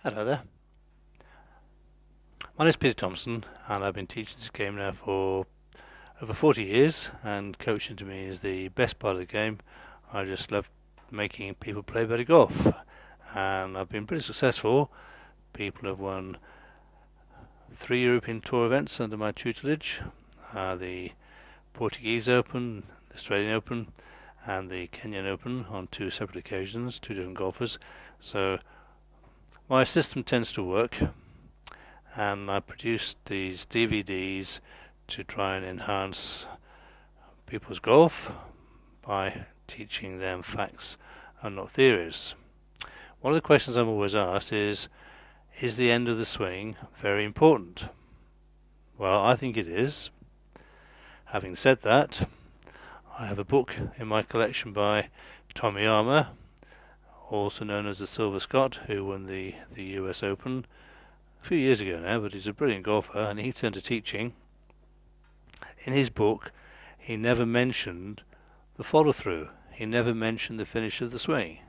Hello there. My name is Peter Thompson, and I've been teaching this game now for over 40 years, and coaching to me is the best part of the game. I just love making people play better golf, and I've been pretty successful. People have won 3 European Tour events under my tutelage, the Portuguese Open, the Australian Open, and the Kenyan Open on 2 separate occasions, 2 different golfers. So my system tends to work, and I produced these DVDs to try and enhance people's golf by teaching them facts and not theories. One of the questions I'm always asked is the end of the swing very important? Well, I think it is. Having said that, I have a book in my collection by Tommy Armour, also known as the Silver Scot, who won the US Open a few years ago now, but he's a brilliant golfer, and he turned to teaching. In his book, he never mentioned the follow-through. He never mentioned the finish of the swing.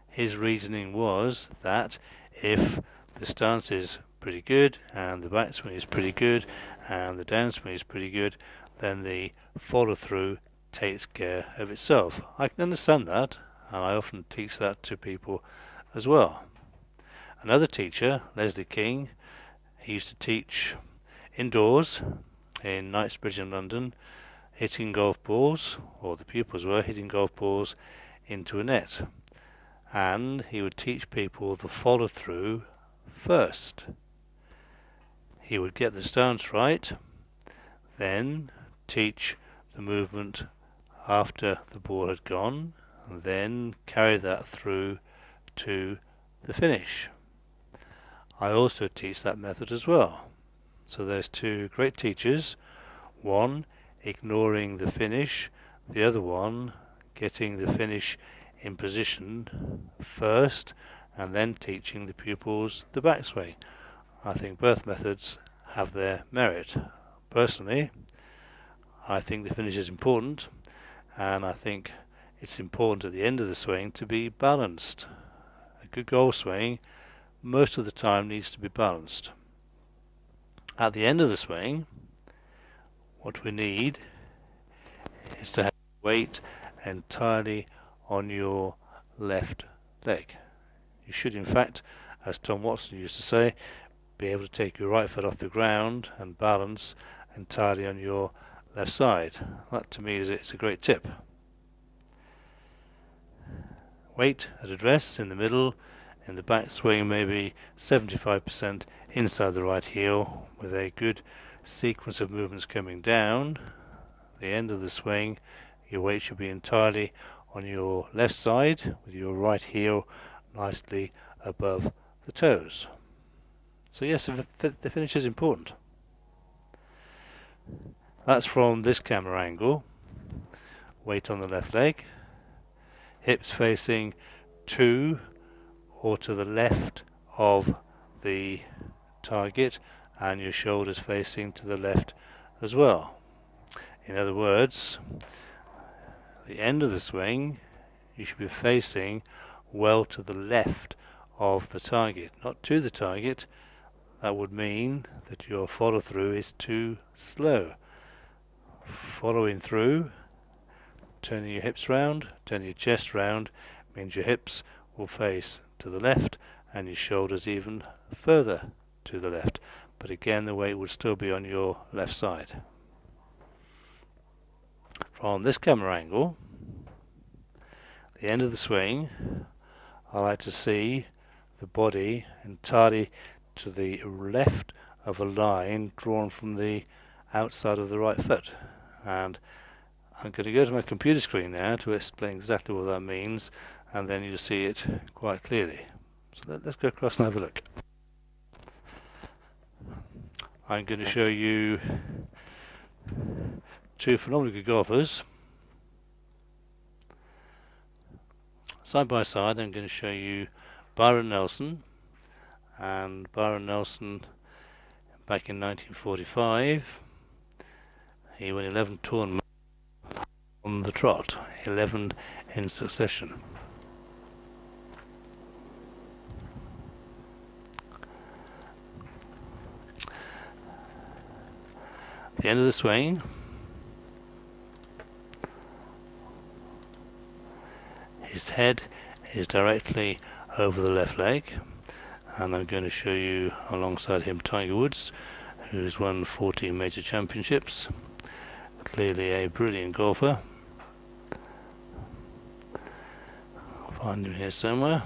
His reasoning was that if the stance is pretty good, and the backswing is pretty good, and the downswing is pretty good, then the follow-through takes care of itself. I can understand that, and I often teach that to people as well. Another teacher, Leslie King, he used to teach indoors in Knightsbridge in London, hitting golf balls, or the pupils were hitting golf balls into a net, and he would teach people the follow-through first. He would get the stance right, then teach the movement after the ball had gone, and then carry that through to the finish. I also teach that method as well. So there's 2 great teachers, one ignoring the finish, the other one getting the finish in position first and then teaching the pupils the backswing. I think both methods have their merit. Personally, I think the finish is important, and I think it's important at the end of the swing to be balanced. A good golf swing most of the time needs to be balanced. At the end of the swing, what we need is to have weight entirely on your left leg. You should, in fact, as Tom Watson used to say, be able to take your right foot off the ground and balance entirely on your left side. That to me is a great tip. Weight at address in the middle, in the backswing maybe 75% inside the right heel, with a good sequence of movements coming down. The end of the swing, your weight should be entirely on your left side, with your right heel nicely above the toes. So yes, the finish is important. That's from this camera angle. Weight on the left leg, hips facing to or to the left of the target, and your shoulders facing to the left as well. In other words, the end of the swing, you should be facing well to the left of the target, not to the target. That would mean that your follow through is too slow. Following through, turning your hips round, turning your chest round, means your hips will face to the left and your shoulders even further to the left, but again the weight would still be on your left side. From this camera angle, the end of the swing, I like to see the body entirely to the left of a line drawn from the outside of the right foot, and I'm going to go to my computer screen now to explain exactly what that means, and then you'll see it quite clearly. So let's go across and have a look. I'm going to show you 2 phenomenally good golfers. Side by side, I'm going to show you Byron Nelson, and Byron Nelson back in 1945, he won 11 tournaments on the trot, 11 in succession. the end of the swing, his head is directly over the left leg, and I'm going to show you alongside him Tiger Woods, who's won 14 major championships, clearly a brilliant golfer. I'll find him here somewhere.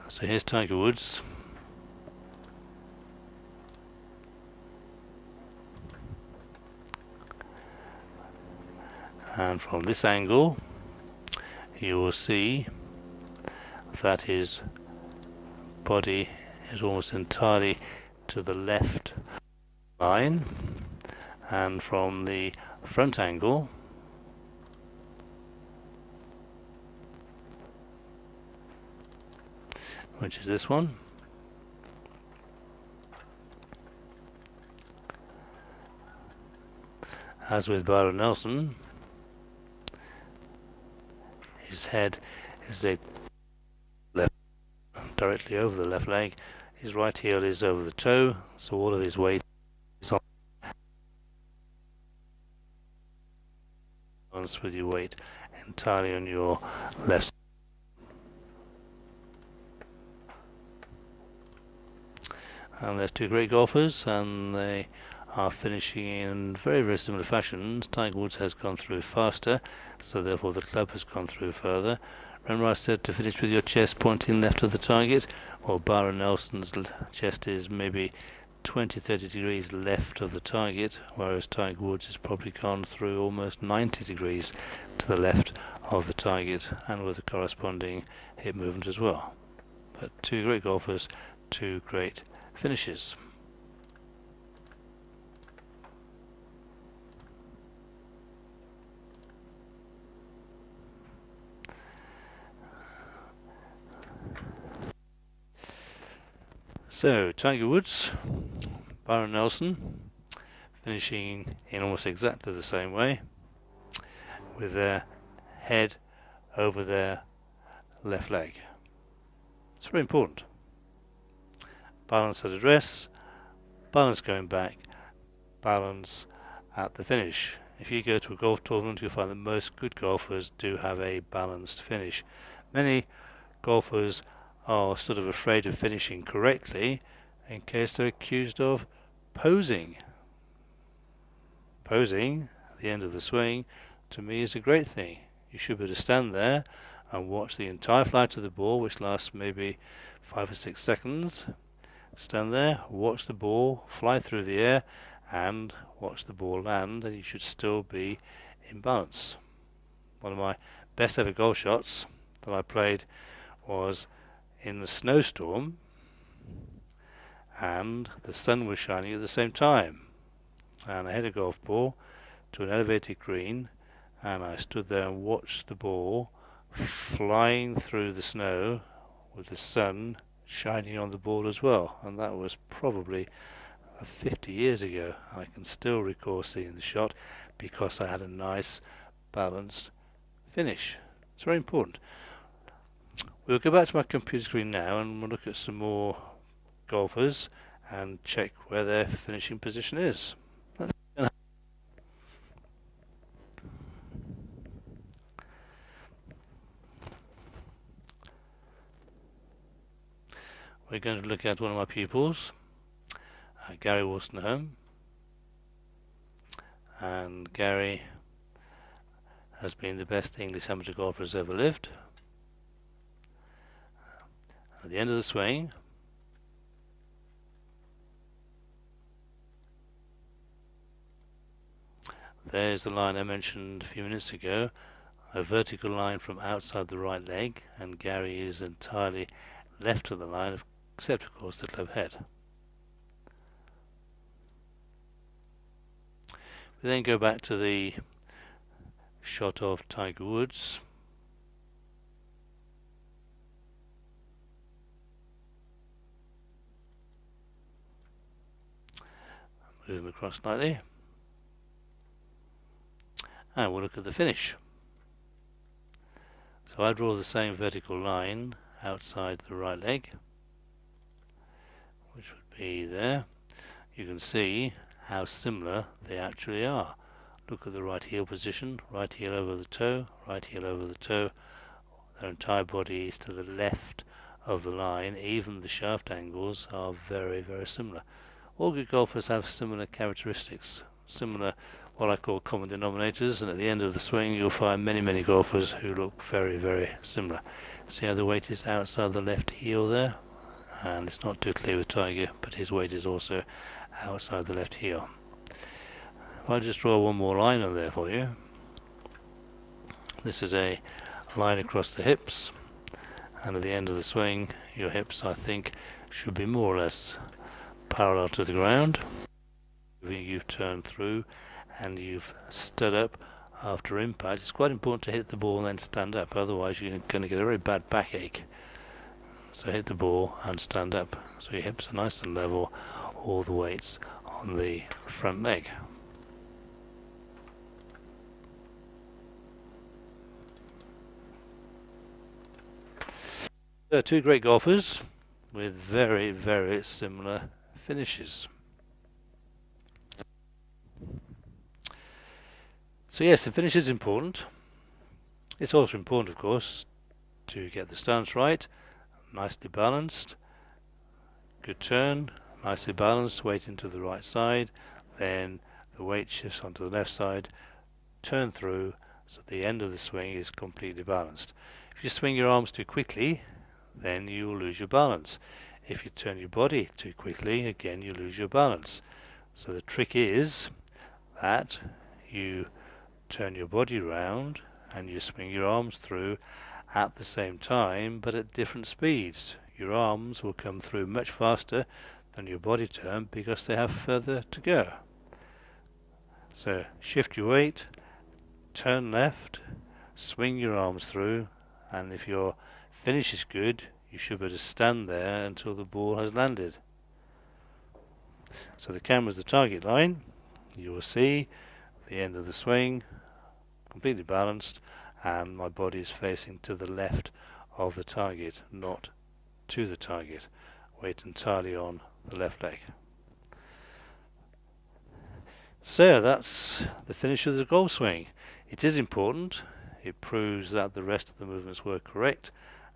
So here's Tiger Woods. And from this angle you will see that his body is almost entirely to the left line, and from the front angle which is this one, as with Byron Nelson, his head is left directly over the left leg, his right heel is over the toe, so all of his weight is on balance with your weight entirely on your left side. And there's two great golfers, and they are finishing in very, very similar fashions. Tiger Woods has gone through faster, so therefore the club has gone through further. Remember I said to finish with your chest pointing left of the target? Well, Byron Nelson's chest is maybe 20-30 degrees left of the target, whereas Tiger Woods has probably gone through almost 90 degrees to the left of the target, and with the corresponding hip movement as well. But two great golfers, two great finishes. So Tiger Woods, Byron Nelson, finishing in almost exactly the same way, with their head over their left leg. It's very important. Balance at address, balance going back, balance at the finish. If you go to a golf tournament, you'll find that most good golfers do have a balanced finish. Many golfers are sort of afraid of finishing correctly in case they're accused of posing. Posing at the end of the swing, to me, is a great thing. You should be able to stand there and watch the entire flight of the ball, which lasts maybe 5 or 6 seconds. Stand there, watch the ball fly through the air, and watch the ball land, and you should still be in balance. One of my best ever golf shots that I played was in the snowstorm, and the sun was shining at the same time, and I hit a golf ball to an elevated green, and I stood there and watched the ball flying through the snow with the sun shining on the ball as well. And that was probably 50 years ago. I can still recall seeing the shot because I had a nice balanced finish. It's very important. We'll go back to my computer screen now and we'll look at some more golfers and check where their finishing position is. We're going to look at one of my pupils, Gary Wolstenholme, and Gary has been the best English amateur golfer who's ever lived. At the end of the swing, there's the line I mentioned a few minutes ago, a vertical line from outside the right leg, and Gary is entirely left of the line, except of course the club head. We then go back to the shot of Tiger Woods. Move him across slightly, and we'll look at the finish. So I draw the same vertical line outside the right leg, E there, you can see how similar they actually are. Look at the right heel position, right heel over the toe, right heel over the toe. Their entire body is to the left of the line. Even the shaft angles are very, very similar. All good golfers have similar characteristics, similar what I call common denominators, and at the end of the swing you'll find many, many golfers who look very, very similar. See how the weight is outside the left heel there? And it's not too clear with Tiger, but his weight is also outside the left heel. If I just draw one more line on there for you, this is a line across the hips, and at the end of the swing your hips, I think, should be more or less parallel to the ground. You've turned through and you've stood up after impact. It's quite important to hit the ball and then stand up, otherwise you're going to get a very bad backache. So hit the ball and stand up, so your hips are nice and level, all the weight's on the front leg. There are two great golfers with very, very similar finishes. So yes, the finish is important. It's also important, of course, to get the stance right, nicely balanced, good turn, nicely balanced, weight into the right side, then the weight shifts onto the left side, turn through, so the end of the swing is completely balanced. If you swing your arms too quickly, then you will lose your balance. If you turn your body too quickly, again you lose your balance. So the trick is that you turn your body round and you swing your arms through at the same time, but at different speeds. Your arms will come through much faster than your body turn because they have further to go. So shift your weight, turn left, swing your arms through, and if your finish is good, you should be able to stand there until the ball has landed. So the camera is the target line. You will see the end of the swing completely balanced, and my body is facing to the left of the target, not to the target. Weight entirely on the left leg. So that's the finish of the golf swing. It is important. It proves that the rest of the movements were correct,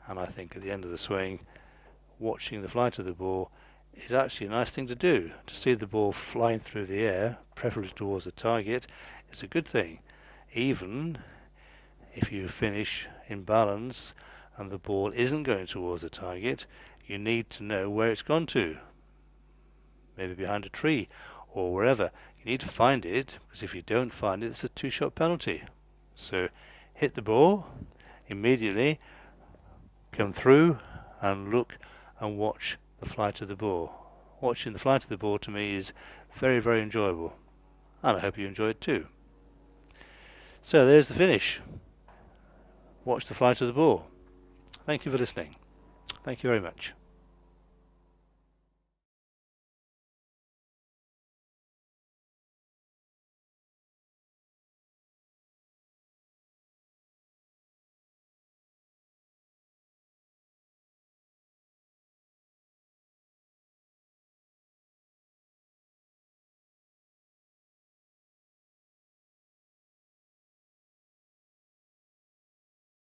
and I think at the end of the swing, watching the flight of the ball is actually a nice thing to do. To see the ball flying through the air, preferably towards the target, is a good thing. Even if you finish in balance and the ball isn't going towards the target, you need to know where it's gone to. Maybe behind a tree or wherever. You need to find it, because if you don't find it, it's a two-shot penalty. So hit the ball immediately, come through and look and watch the flight of the ball. Watching the flight of the ball to me is very, very enjoyable, and I hope you enjoy it too. So there's the finish. Watch the flight of the ball. Thank you for listening. Thank you very much.